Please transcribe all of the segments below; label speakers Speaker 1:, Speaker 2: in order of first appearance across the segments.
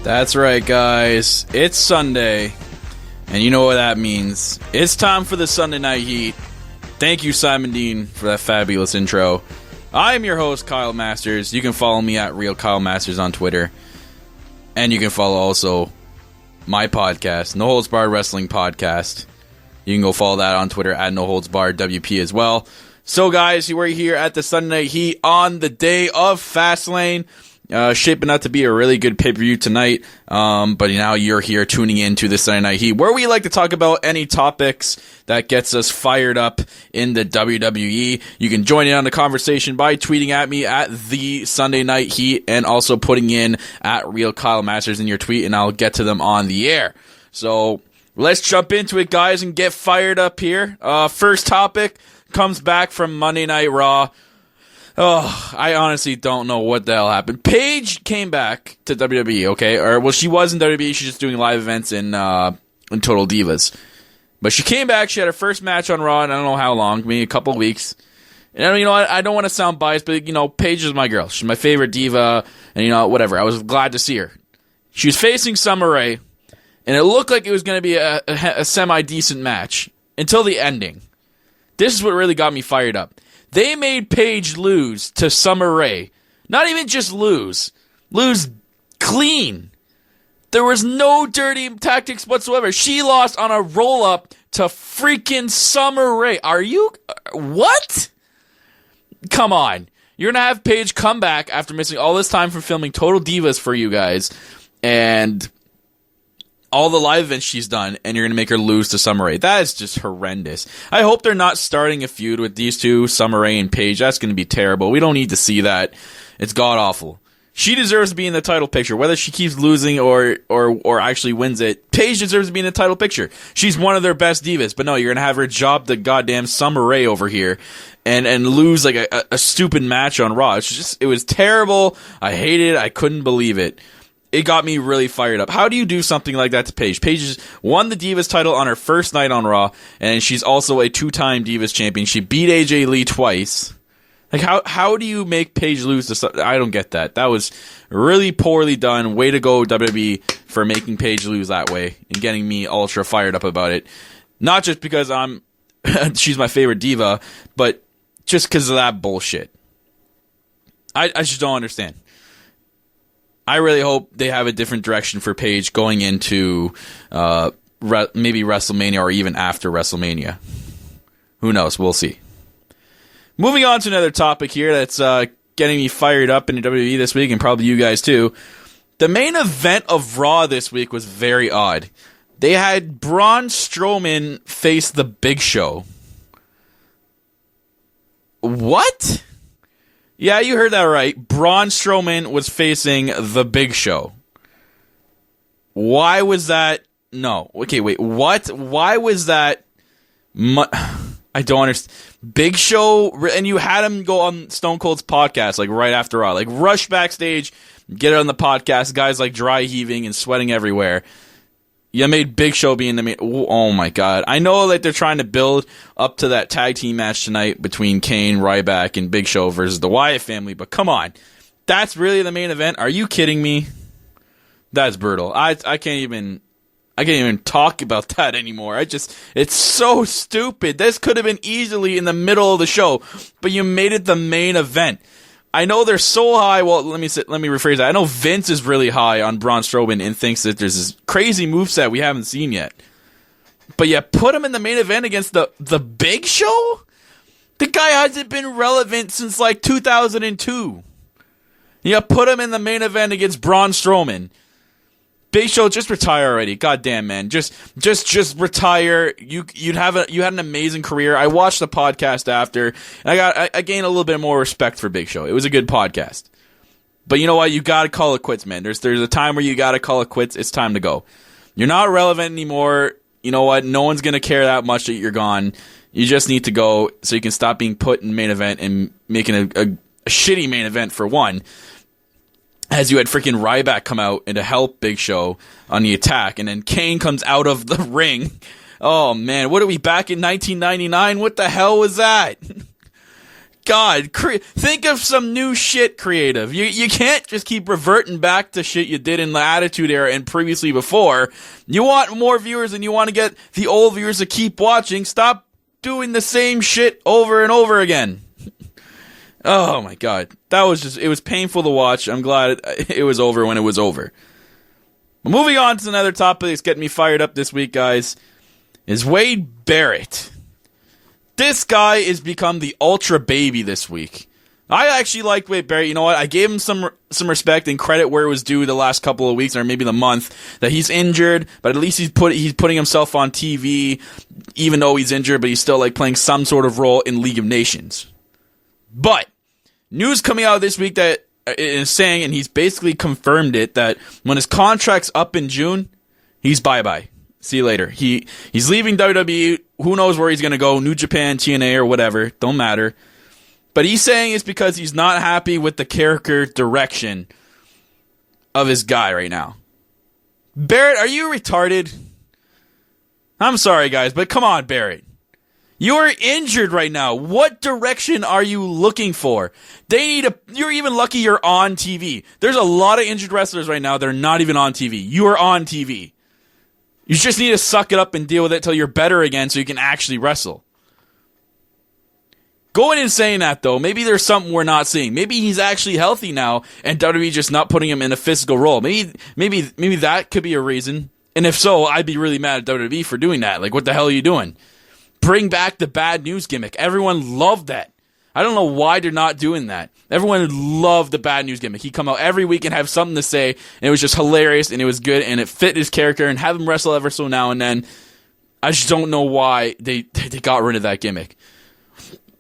Speaker 1: That's right, guys. It's Sunday, and you know what that means. It's time for the Sunday Night Heat. Thank you, Simon Dean, for that fabulous intro. I am your host, Kyle Masters. You can follow me at Real Kyle Masters on Twitter. And you can follow also my podcast, No Holds Barred Wrestling Podcast. You can go follow that on Twitter at No Holds Barred WP as well. So, guys, we're here at the Sunday Night Heat on the day of Fastlane. Shaping up to be a really good pay-per-view tonight, but now you're here tuning in to the Sunday Night Heat, where we like to talk about any topics that gets us fired up in the WWE. You can join in on the conversation by tweeting at me at the Sunday Night Heat, and also putting in at Real Kyle Masters in your tweet, and I'll get to them on the air. So let's jump into it, guys, and get fired up here. First topic comes back from Monday Night Raw. Oh, I honestly don't know what the hell happened. Paige came back to WWE, okay? She was in WWE. She's just doing live events in Total Divas. But she came back. She had her first match on Raw, and I don't know how long, maybe a couple weeks. And I don't want to sound biased, but Paige is my girl. She's my favorite diva, and whatever. I was glad to see her. She was facing Summer Rae, and it looked like it was going to be a semi-decent match until the ending. This is what really got me fired up. They made Paige lose to Summer Rae. Not even just lose. Lose clean. There was no dirty tactics whatsoever. She lost on a roll-up to freaking Summer Rae. Are you... What? Come on. You're going to have Paige come back after missing all this time from filming Total Divas for you guys. And all the live events she's done, and you're going to make her lose to Summer Rae. That is just horrendous. I hope they're not starting a feud with these two, Summer Rae and Paige. That's going to be terrible. We don't need to see that. It's god-awful. She deserves to be in the title picture. Whether she keeps losing or actually wins it, Paige deserves to be in the title picture. She's one of their best divas. But no, you're going to have her job the goddamn Summer Rae over here and lose like a stupid match on Raw. It was terrible. I hated it. I couldn't believe it. It got me really fired up. How do you do something like that to Paige? Paige won the Divas title on her first night on Raw, and she's also a two-time Divas champion. She beat AJ Lee twice. Like, how do you make Paige lose to something? I don't get that. That was really poorly done. Way to go, WWE, for making Paige lose that way and getting me ultra fired up about it. Not just because she's my favorite diva, but just because of that bullshit. I just don't understand. I really hope they have a different direction for Paige going into maybe WrestleMania or even after WrestleMania. Who knows? We'll see. Moving on to another topic here that's getting me fired up in the WWE this week, and probably you guys too. The main event of Raw this week was very odd. They had Braun Strowman face the Big Show. What? Yeah, you heard that right. Braun Strowman was facing the Big Show. Why was that? No. Okay, wait. What? Why was that? I don't understand. Big Show, and you had him go on Stone Cold's podcast, like right after Raw. Like, rush backstage, get it on the podcast. Guys like dry heaving and sweating everywhere. You made Big Show be in the main... Oh, my God. I know that they're trying to build up to that tag team match tonight between Kane, Ryback, and Big Show versus the Wyatt family, but come on. That's really the main event? Are you kidding me? That's brutal. I can't even talk about that anymore. It's so stupid. This could have been easily in the middle of the show, but you made it the main event. I know they're so high. Well, let me rephrase that. I know Vince is really high on Braun Strowman and thinks that there's this crazy moveset we haven't seen yet. But yeah, put him in the main event against the Big Show? The guy hasn't been relevant since like 2002. Yeah, put him in the main event against Braun Strowman. Big Show, just retire already. God damn, man. Just retire. You had an amazing career. I watched the podcast after, and I gained a little bit more respect for Big Show. It was a good podcast. But you know what? You gotta call it quits, man. There's a time where you gotta call it quits. It's time to go. You're not relevant anymore. You know what? No one's gonna care that much that you're gone. You just need to go so you can stop being put in main event and making a shitty main event for one. As you had freaking Ryback come out and to help Big Show on the attack, and then Kane comes out of the ring. Oh man, what are we, back in 1999? What the hell was that? God, think of some new shit creative. You can't just keep reverting back to shit you did in the Attitude Era and previously before. You want more viewers and you want to get the old viewers to keep watching. Stop doing the same shit over and over again. Oh my God. It was painful to watch. I'm glad it was over when it was over. Moving on to another topic that's getting me fired up this week, guys, is Wade Barrett. This guy has become the ultra baby this week. I actually liked Wade Barrett. You know what? I gave him some respect and credit where it was due the last couple of weeks or maybe the month that he's injured, but at least he's putting himself on TV even though he's injured, but he's still like playing some sort of role in League of Nations. But news coming out this week that is saying, and he's basically confirmed it, that when his contract's up in June, he's bye-bye. See you later. He's leaving WWE. Who knows where he's going to go? New Japan, TNA, or whatever. Don't matter. But he's saying it's because he's not happy with the character direction of his guy right now. Barrett, are you retarded? I'm sorry, guys, but come on, Barrett. You're injured right now. What direction are you looking for? You're even lucky you're on TV. There's a lot of injured wrestlers right now that are not even on TV. You are on TV. You just need to suck it up and deal with it till you're better again so you can actually wrestle. Going and saying that, though, maybe there's something we're not seeing. Maybe he's actually healthy now and WWE just not putting him in a physical role. Maybe that could be a reason. And if so, I'd be really mad at WWE for doing that. Like, what the hell are you doing? Bring back the bad news gimmick. Everyone loved that. I don't know why they're not doing that. Everyone loved the bad news gimmick. He'd come out every week and have something to say, and it was just hilarious, and it was good, and it fit his character, and have him wrestle ever so now and then. I just don't know why they got rid of that gimmick.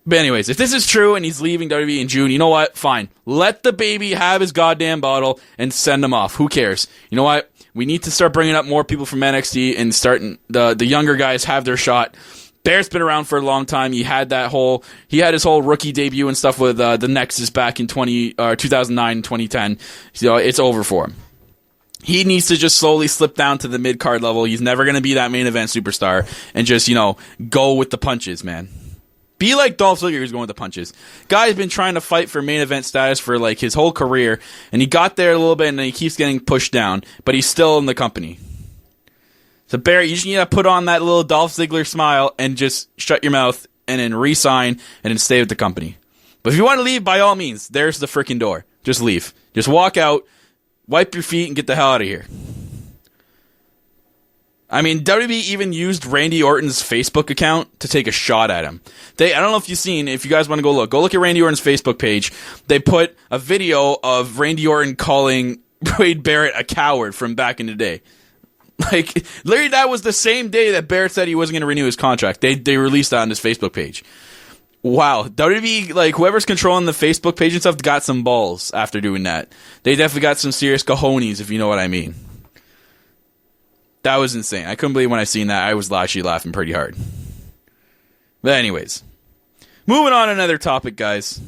Speaker 1: But anyways, if this is true and he's leaving WWE in June, you know what? Fine. Let the baby have his goddamn bottle and send him off. Who cares? You know what? We need to start bringing up more people from NXT and starting the younger guys have their shot. Barrett's been around for a long time. He had his whole rookie debut and stuff with the Nexus back in 2009, 2010. So it's over for him. He needs to just slowly slip down to the mid-card level. He's never going to be that main event superstar and just, go with the punches, man. Be like Dolph Ziggler, who's going with the punches. Guy's been trying to fight for main event status for like his whole career, and he got there a little bit, and then he keeps getting pushed down, but he's still in the company. So Barrett, you just need to put on that little Dolph Ziggler smile and just shut your mouth and then re-sign and then stay with the company. But if you want to leave, by all means, there's the freaking door. Just leave. Just walk out, wipe your feet, and get the hell out of here. I mean, WWE even used Randy Orton's Facebook account to take a shot at him. I don't know if you've seen, if you guys want to go look at Randy Orton's Facebook page. They put a video of Randy Orton calling Wade Barrett a coward from back in the day. Like, literally, that was the same day that Barrett said he wasn't going to renew his contract. They released that on his Facebook page. Wow. WWE, like, whoever's controlling the Facebook page and stuff got some balls after doing that. They definitely got some serious cojones, if you know what I mean. That was insane. I couldn't believe when I seen that. I was actually laughing pretty hard. But anyways, moving on to another topic, guys.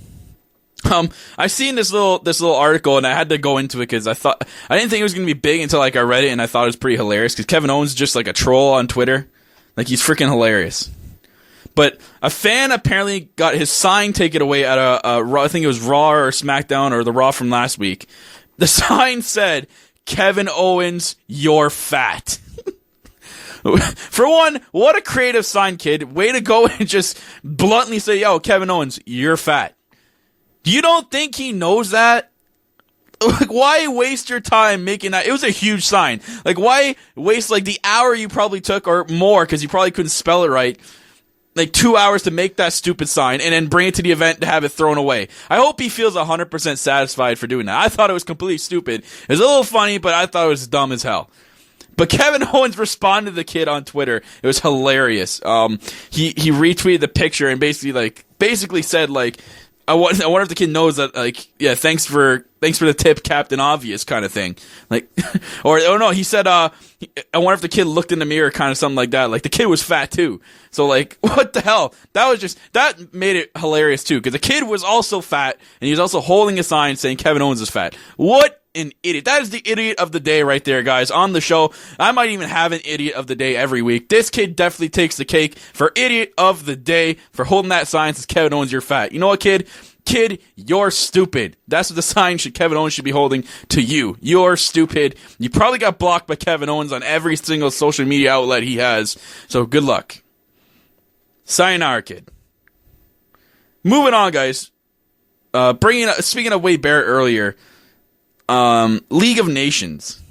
Speaker 1: I seen this little article and I had to go into it because I didn't think it was gonna be big until like I read it and I thought it was pretty hilarious because Kevin Owens is just like a troll on Twitter, like he's freaking hilarious. But a fan apparently got his sign taken away at a Raw, I think it was Raw or SmackDown or the Raw from last week. The sign said, "Kevin Owens, you're fat." For one, what a creative sign, kid. Way to go and just bluntly say, "Yo, Kevin Owens, you're fat." You don't think he knows that? Like, why waste your time making that? It was a huge sign. Like, why waste, like, the hour you probably took or more, because you probably couldn't spell it right, like 2 hours to make that stupid sign and then bring it to the event to have it thrown away. I hope he feels 100% satisfied for doing that. I thought it was completely stupid. It was a little funny, but I thought it was dumb as hell. But Kevin Owens responded to the kid on Twitter. It was hilarious. He retweeted the picture and basically said, like, I wonder if the kid knows that, like, yeah, thanks for the tip, Captain Obvious, kind of thing. Like, or no, he said, I wonder if the kid looked in the mirror, kind of something like that. Like, the kid was fat too. So, like, what the hell? That made it hilarious too, because the kid was also fat, and he was also holding a sign saying Kevin Owens is fat. What an idiot. That is the idiot of the day right there, guys. On the show, I might even have an idiot of the day every week. This kid definitely takes the cake for idiot of the day for holding that sign says Kevin Owens, you're fat. You know what, kid? Kid, you're stupid. That's what the sign Kevin Owens should be holding to you. You're stupid. You probably got blocked by Kevin Owens on every single social media outlet he has. So good luck. Sayonara, kid. Moving on, guys. Speaking of Wade Barrett earlier, League of Nations.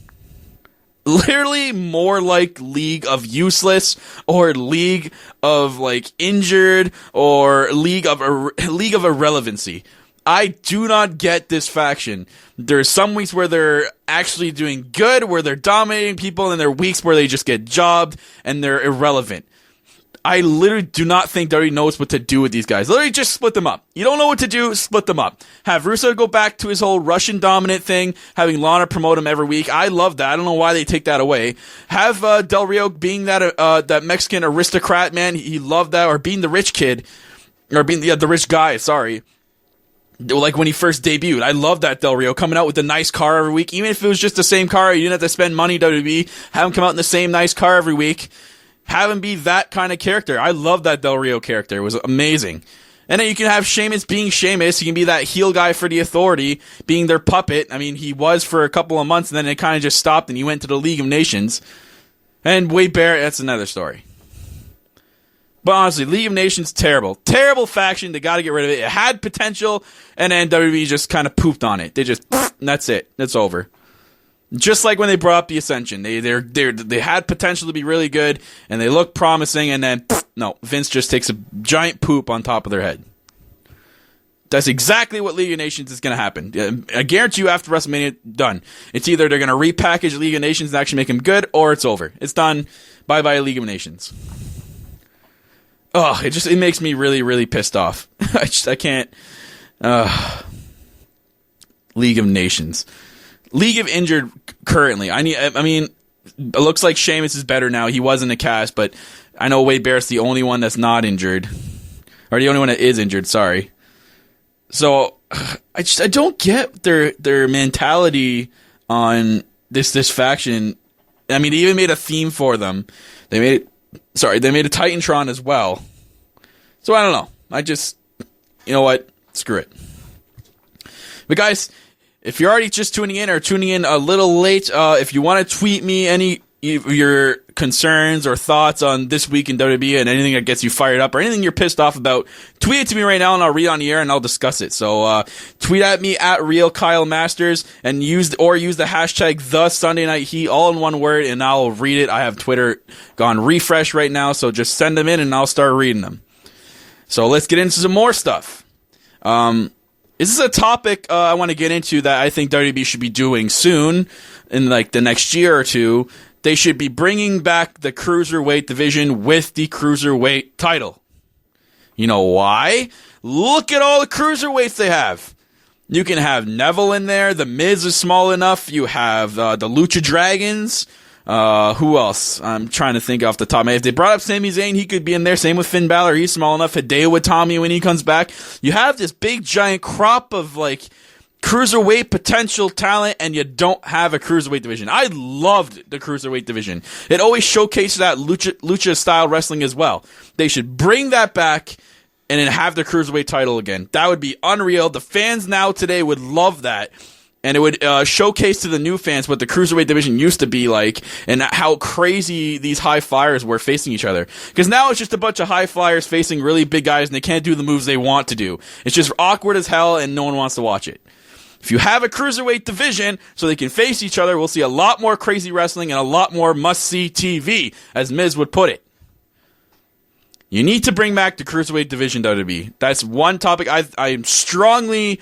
Speaker 1: Literally more like League of Useless or League of like Injured or League of Irrelevancy. I do not get this faction. There's some weeks where they're actually doing good, where they're dominating people, and there are weeks where they just get jobbed and they're irrelevant. I literally do not think WWE knows what to do with these guys. Literally just split them up. You don't know what to do, split them up. Have Russo go back to his whole Russian dominant thing, having Lana promote him every week. I love that. I don't know why they take that away. Have Del Rio being that Mexican aristocrat, man. He loved that. Or being the rich kid. Or being the rich guy, sorry. Like when he first debuted. I love that Del Rio coming out with a nice car every week. Even if it was just the same car, you didn't have to spend money, WWE. Have him come out in the same nice car every week. Have him be that kind of character. I love that Del Rio character. It was amazing. And then you can have Sheamus being Sheamus. He can be that heel guy for the Authority, being their puppet. I mean, he was for a couple of months, and then it kind of just stopped, and he went to the League of Nations. And Wade Barrett, that's another story. But honestly, League of Nations, terrible. Terrible faction. They got to get rid of it. It had potential, and then WWE just kind of pooped on it. They just, and that's it. It's over. Just like when they brought up the Ascension, they had potential to be really good, and they looked promising, and then no, Vince just takes a giant poop on top of their head. That's exactly what League of Nations is going to happen. I guarantee you, after WrestleMania, done. It's either they're going to repackage League of Nations and actually make them good, or it's over. It's done. Bye bye League of Nations. Oh, it makes me really, really pissed off. I can't. League of Nations. League of Injured currently. I mean, it looks like Sheamus is better now. He was in the cast, but I know Wade Barrett's the only one that's not injured. Or the only one that is injured, sorry. So, I don't get their mentality on this faction. I mean, they even made a theme for them. They made a Titantron as well. So, I don't know. You know what? Screw it. But guys, if you're already just tuning in or tuning in a little late, if you want to tweet me any of your concerns or thoughts on this week in WWE and anything that gets you fired up or anything you're pissed off about, tweet it to me right now and I'll read it on the air and I'll discuss it. So tweet at me at RealKyleMasters and use the hashtag thesundaynightheat all in one word and I'll read it. I have Twitter gone refresh right now, so just send them in and I'll start reading them. So let's get into some more stuff. This is a topic I want to get into that I think WWE should be doing soon, in like the next year or two. They should be bringing back the Cruiserweight division with the Cruiserweight title. You know why? Look at all the Cruiserweights they have. You can have Neville in there. The Miz is small enough. You have the Lucha Dragons. Who else? I'm trying to think off the top of my head. If they brought up Sami Zayn, he could be in there. Same with Finn Balor. He's small enough. Hideo with Tommy when he comes back. You have this big giant crop of like Cruiserweight potential talent, and you don't have a Cruiserweight division. I loved the Cruiserweight division. It always showcased that lucha style wrestling as well. They should bring that back and then have the Cruiserweight title again. That would be unreal. The fans now today would love that. And it would showcase to the new fans what the Cruiserweight division used to be like and how crazy these high flyers were facing each other. Because now it's just a bunch of high flyers facing really big guys and they can't do the moves they want to do. It's just awkward as hell and no one wants to watch it. If you have a Cruiserweight division so they can face each other, we'll see a lot more crazy wrestling and a lot more must-see TV, as Miz would put it. You need to bring back the Cruiserweight division, WWE. That's one topic I am strongly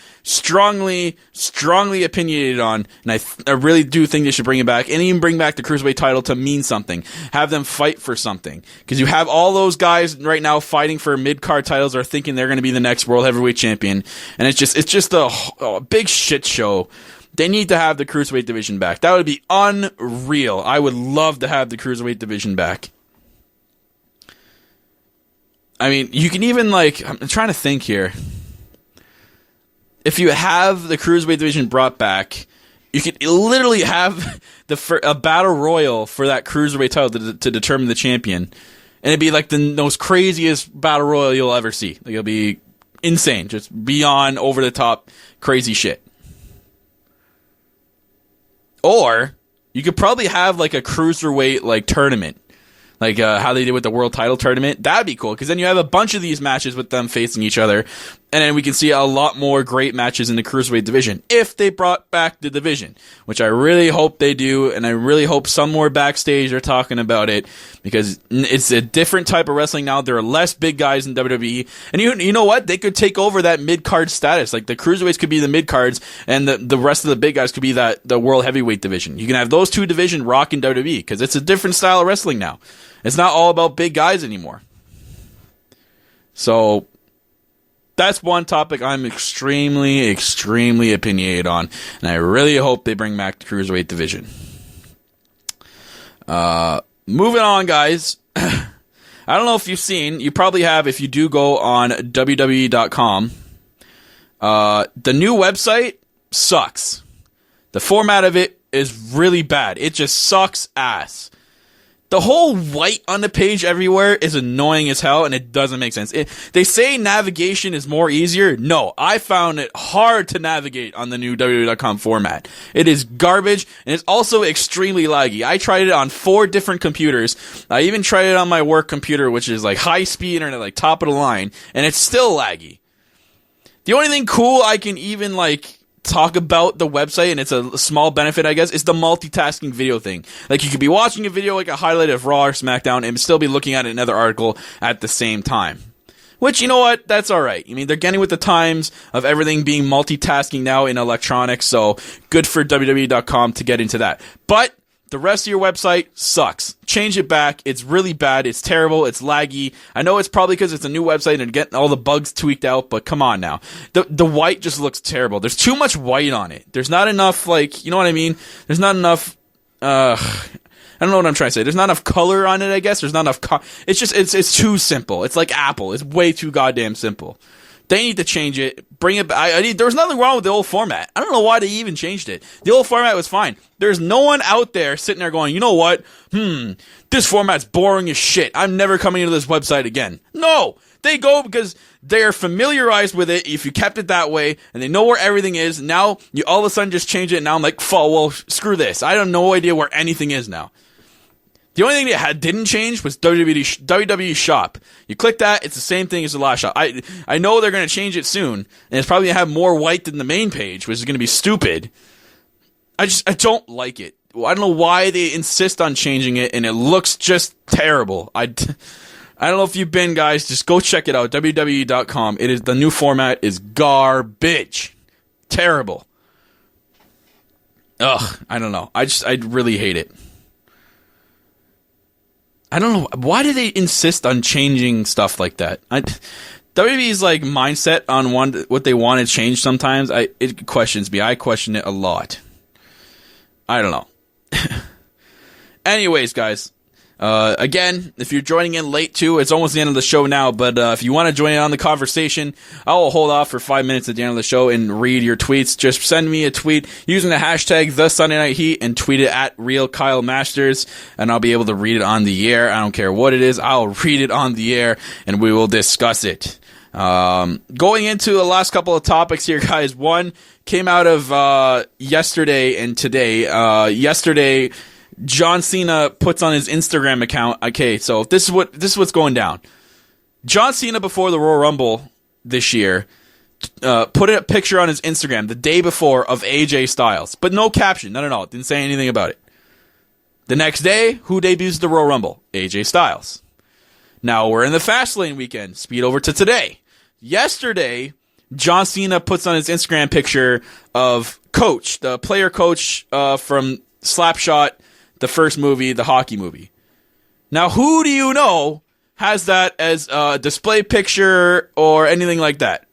Speaker 1: opinionated on, and I really do think they should bring it back, and even bring back the Cruiserweight title to mean something. Have them fight for something. Because you have all those guys right now fighting for mid-card titles or thinking they're going to be the next World Heavyweight Champion, and it's just a big shit show. They need to have the Cruiserweight division back. That would be unreal. I would love to have the Cruiserweight division back. I mean, you can even, I'm trying to think here. If you have the Cruiserweight division brought back, You could literally have a battle royal for that cruiserweight title to determine the champion, and it'd be like the most craziest battle royal you'll ever see. Like, it'll be insane, just beyond over the top crazy shit. Or you could probably have like a cruiserweight like tournament. Like how they did with the world title tournament. That'd be cool, because then you have a bunch of these matches with them facing each other, and then we can see a lot more great matches in the cruiserweight division if they brought back the division, which I really hope they do, and I really hope some more backstage are talking about it, because it's a different type of wrestling now. There are less big guys in WWE, and you know what? They could take over that mid-card status. Like, the cruiserweights could be the mid-cards, and the rest of the big guys could be the world heavyweight division. You can have those two divisions rock in WWE, because it's a different style of wrestling now. It's not all about big guys anymore. So that's one topic I'm extremely, extremely opinionated on, and I really hope they bring back the cruiserweight division. Moving on, guys. I don't know if you've seen, you probably have if you do go on WWE.com. The new website sucks. The format of it is really bad. It just sucks ass. The whole white on the page everywhere is annoying as hell, and it doesn't make sense. They say navigation is more easier. No, I found it hard to navigate on the new WWE.com format. It is garbage, and it's also extremely laggy. I tried it on 4 different computers. I even tried it on my work computer, which is like high-speed internet, like top of the line, and it's still laggy. The only thing cool I can even like talk about the website, and it's a small benefit, I guess, is the multitasking video thing. Like, you could be watching a video, like a highlight of Raw or SmackDown, and still be looking at another article at the same time. Which, you know what? That's alright. I mean, they're getting with the times of everything being multitasking now in electronics, so good for WWE.com to get into that. But the rest of your website sucks. Change it back. It's really bad. It's terrible. It's laggy. I know it's probably because it's a new website and getting all the bugs tweaked out, but come on now. The white just looks terrible. There's too much white on it. There's not enough, like, you know what I mean? There's not enough, I don't know what I'm trying to say. There's not enough color on it, I guess. There's not enough, it's just, it's too simple. It's like Apple. It's way too goddamn simple. They need to change it. Bring it back. There was nothing wrong with the old format. I don't know why they even changed it. The old format was fine. There's no one out there sitting there going, you know what? This format's boring as shit. I'm never coming into this website again. No! They go because they're familiarized with it if you kept it that way, and they know where everything is. Now, you all of a sudden just change it, and now I'm like, well, screw this. I have no idea where anything is now. The only thing that didn't change was WWE Shop. You click that, it's the same thing as the last shop. I know they're going to change it soon, and it's probably going to have more white than the main page, which is going to be stupid. I don't like it. I don't know why they insist on changing it, and it looks just terrible. I don't know if you've been, guys. Just go check it out. WWE.com. The new format is garbage. Terrible. Ugh, I don't know. I really hate it. I don't know. Why do they insist on changing stuff like that? WWE's like mindset on what they want to change sometimes, it questions me. I question it a lot. I don't know. Anyways, guys. Again, if you're joining in late too, it's almost the end of the show now, but if you want to join in on the conversation, I will hold off for 5 minutes at the end of the show and read your tweets. Just send me a tweet using the hashtag thesundaynightheat and tweet it at RealKyleMasters, and I'll be able to read it on the air. I don't care what it is, I'll read it on the air and we will discuss it. Going into the last couple of topics here, guys. One came out of yesterday and today. Yesterday, John Cena puts on his Instagram account. Okay, so this is what's going down. John Cena, before the Royal Rumble this year, put a picture on his Instagram the day before of AJ Styles, but no caption, none at all. Didn't say anything about it. The next day, who debuts the Royal Rumble? AJ Styles. Now we're in the Fastlane weekend. Speed over to today. Yesterday, John Cena puts on his Instagram picture of Coach, the player coach from Slapshot, the first movie, the hockey movie. Now, who do you know has that as a display picture or anything like that?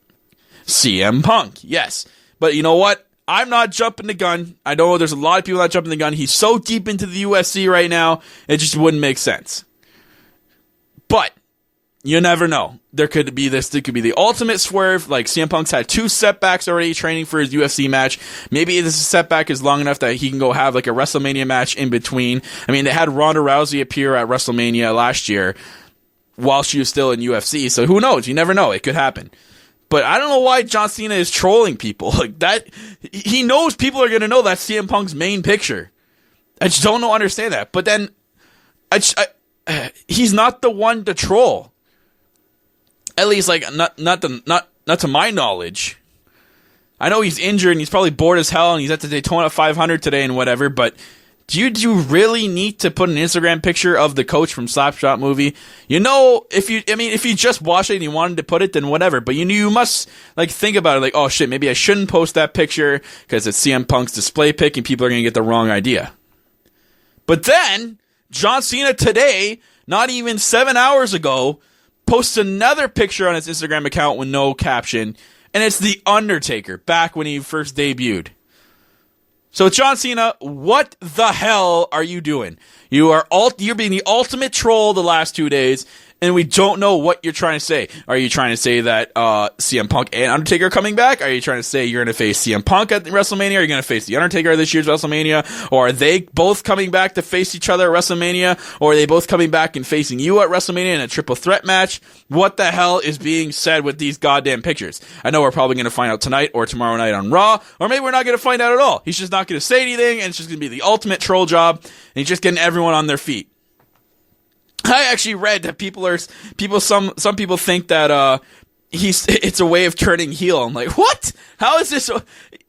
Speaker 1: CM Punk, yes. But you know what? I'm not jumping the gun. I know there's a lot of people not jumping the gun. He's so deep into the UFC right now, it just wouldn't make sense. But you never know. There could be the ultimate swerve. Like CM Punk's had 2 setbacks already training for his UFC match. Maybe this setback is long enough that he can go have like a WrestleMania match in between. I mean, they had Ronda Rousey appear at WrestleMania last year while she was still in UFC. So who knows? You never know. It could happen. But I don't know why John Cena is trolling people like that. He knows people are going to know that's CM Punk's main picture. I just don't understand that. But then he's not the one to troll. At least, like, not to my knowledge. I know he's injured and he's probably bored as hell and he's at the Daytona 500 today and whatever, but do you really need to put an Instagram picture of the coach from Slapshot movie? You know, if you just watched it and you wanted to put it, then whatever. But you must, like, think about it, like, oh shit, maybe I shouldn't post that picture because it's CM Punk's display pic and people are going to get the wrong idea. But then, John Cena today, not even 7 hours ago, posts another picture on his Instagram account with no caption, and it's The Undertaker, back when he first debuted. So, John Cena, what the hell are you doing? You're being the ultimate troll the last 2 days, and we don't know what you're trying to say. Are you trying to say that CM Punk and Undertaker are coming back? Are you trying to say you're going to face CM Punk at WrestleMania? Are you going to face The Undertaker at this year's WrestleMania? Or are they both coming back to face each other at WrestleMania? Or are they both coming back and facing you at WrestleMania in a triple threat match? What the hell is being said with these goddamn pictures? I know we're probably going to find out tonight or tomorrow night on Raw, or maybe we're not going to find out at all. He's just not going to say anything, and it's just going to be the ultimate troll job, and he's just getting everyone on their feet. I actually read that some people think that it's a way of turning heel. I'm like, what? How is this?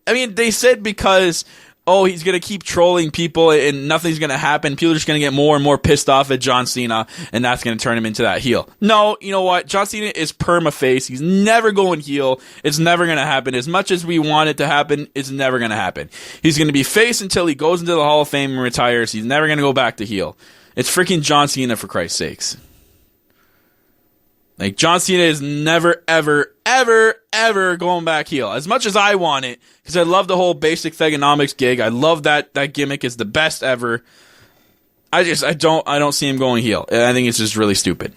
Speaker 1: I mean, they said because he's gonna keep trolling people and nothing's gonna happen. People are just gonna get more and more pissed off at John Cena, and that's gonna turn him into that heel. No, you know what? John Cena is perma-face. He's never going heel. It's never gonna happen. As much as we want it to happen, it's never gonna happen. He's gonna be face until he goes into the Hall of Fame and retires. He's never gonna go back to heel. It's freaking John Cena, for Christ's sakes. Like, John Cena is never, ever, ever, ever going back heel. As much as I want it, because I love the whole basic Thugonomics gig. I love that gimmick is the best ever. I don't see him going heel. I think it's just really stupid.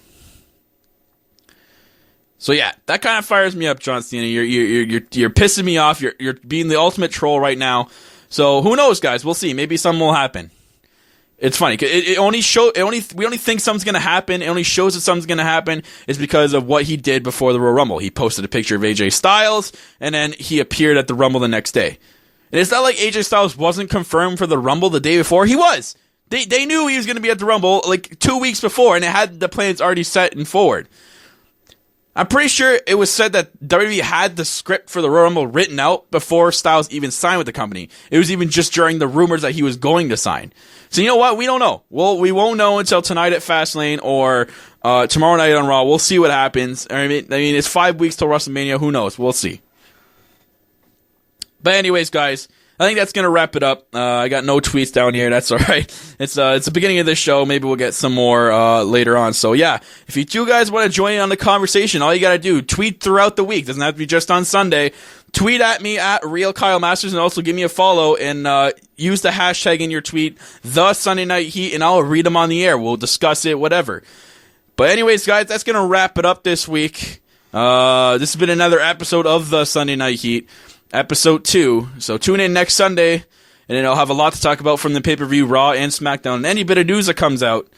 Speaker 1: So yeah, that kind of fires me up, John Cena. You're pissing me off. You're being the ultimate troll right now. So who knows, guys? We'll see. Maybe something will happen. It's funny. We only think something's going to happen. It only shows that something's going to happen is because of what he did before the Royal Rumble. He posted a picture of AJ Styles, and then he appeared at the Rumble the next day. And it's not like AJ Styles wasn't confirmed for the Rumble the day before. He was. They knew he was going to be at the Rumble like 2 weeks before, and they had the plans already set and forward. I'm pretty sure it was said that WWE had the script for the Royal Rumble written out before Styles even signed with the company. It was even just during the rumors that he was going to sign. So you know what? We don't know. Well, we won't know until tonight at Fastlane or tomorrow night on Raw. We'll see what happens. I mean, it's 5 weeks till WrestleMania. Who knows? We'll see. But anyways, guys, I think that's going to wrap it up. I got no tweets down here. That's all right. It's the beginning of this show. Maybe we'll get some more later on. So, yeah, if you two guys want to join in on the conversation, all you got to do, tweet throughout the week. Doesn't have to be just on Sunday. Tweet at me at RealKyleMasters and also give me a follow and use the hashtag in your tweet, thesundaynightheat, and I'll read them on the air. We'll discuss it, whatever. But anyways, guys, that's going to wrap it up this week. This has been another episode of The Sunday Night Heat. Episode 2. So tune in next Sunday, and then I'll have a lot to talk about from the pay-per-view, Raw and SmackDown, and any bit of news that comes out.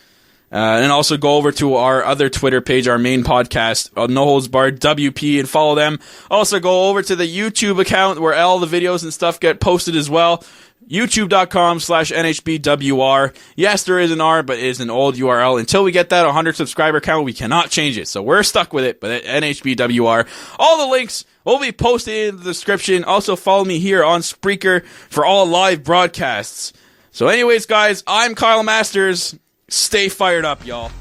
Speaker 1: And also go over to our other Twitter page, our main podcast, No Holds Barred WP, and follow them. Also go over to the YouTube account where all the videos and stuff get posted as well. YouTube.com/NHBWR. Yes, there is an R, but it is an old URL. Until we get that 100 subscriber count, we cannot change it. So we're stuck with it, but at NHBWR. All the links will be posted in the description. Also follow me here on Spreaker for all live broadcasts. So anyways, guys, I'm Kyle Masters. Stay fired up, y'all.